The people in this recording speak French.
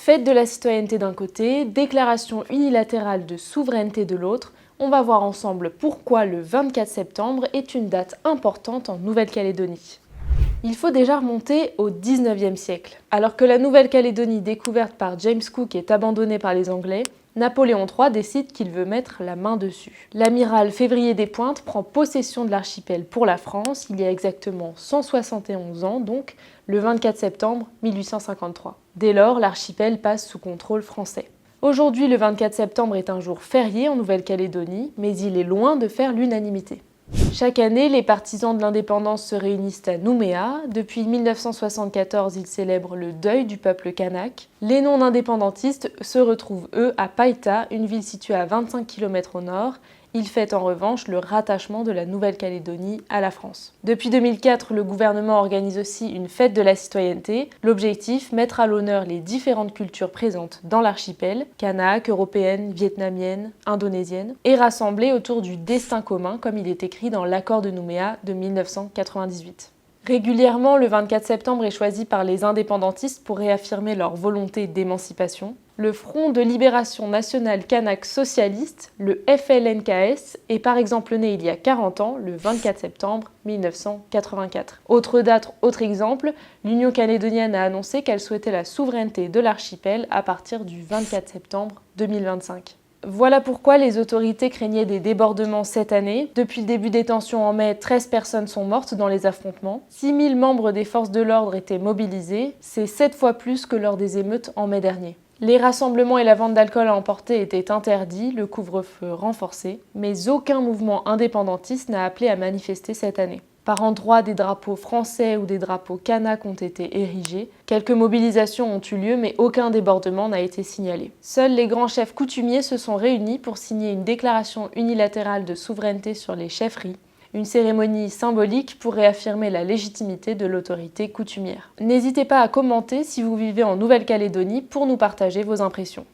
Fête de la citoyenneté d'un côté, déclaration unilatérale de souveraineté de l'autre, on va voir ensemble pourquoi le 24 septembre est une date importante en Nouvelle-Calédonie. Il faut déjà remonter au 19e siècle. Alors que la Nouvelle-Calédonie découverte par James Cook est abandonnée par les Anglais, Napoléon III décide qu'il veut mettre la main dessus. L'amiral Février des Pointes prend possession de l'archipel pour la France il y a exactement 171 ans, donc le 24 septembre 1853. Dès lors, l'archipel passe sous contrôle français. Aujourd'hui, le 24 septembre est un jour férié en Nouvelle-Calédonie, mais il est loin de faire l'unanimité. Chaque année, les partisans de l'indépendance se réunissent à Nouméa. Depuis 1974, ils célèbrent le deuil du peuple kanak. Les non-indépendantistes se retrouvent, eux, à Païta, une ville située à 25 km au nord. Ils fêtent en revanche le rattachement de la Nouvelle-Calédonie à la France. Depuis 2004, le gouvernement organise aussi une fête de la citoyenneté. L'objectif, mettre à l'honneur les différentes cultures présentes dans l'archipel, kanak, européenne, vietnamienne, indonésienne, et rassembler autour du destin commun, comme il est écrit dans l'accord de Nouméa de 1998. Régulièrement, le 24 septembre est choisi par les indépendantistes pour réaffirmer leur volonté d'émancipation. Le Front de libération nationale kanak socialiste, le FLNKS, est par exemple né il y a 40 ans, le 24 septembre 1984. Autre date, autre exemple, l'Union calédonienne a annoncé qu'elle souhaitait la souveraineté de l'archipel à partir du 24 septembre 2025. Voilà pourquoi les autorités craignaient des débordements cette année. Depuis le début des tensions en mai, 13 personnes sont mortes dans les affrontements. 6 000 membres des forces de l'ordre étaient mobilisés. C'est 7 fois plus que lors des émeutes en mai dernier. Les rassemblements et la vente d'alcool à emporter étaient interdits, le couvre-feu renforcé, mais aucun mouvement indépendantiste n'a appelé à manifester cette année. Par endroits, des drapeaux français ou des drapeaux kanak ont été érigés. Quelques mobilisations ont eu lieu, mais aucun débordement n'a été signalé. Seuls les grands chefs coutumiers se sont réunis pour signer une déclaration unilatérale de souveraineté sur les chefferies, une cérémonie symbolique pour réaffirmer la légitimité de l'autorité coutumière. N'hésitez pas à commenter si vous vivez en Nouvelle-Calédonie pour nous partager vos impressions.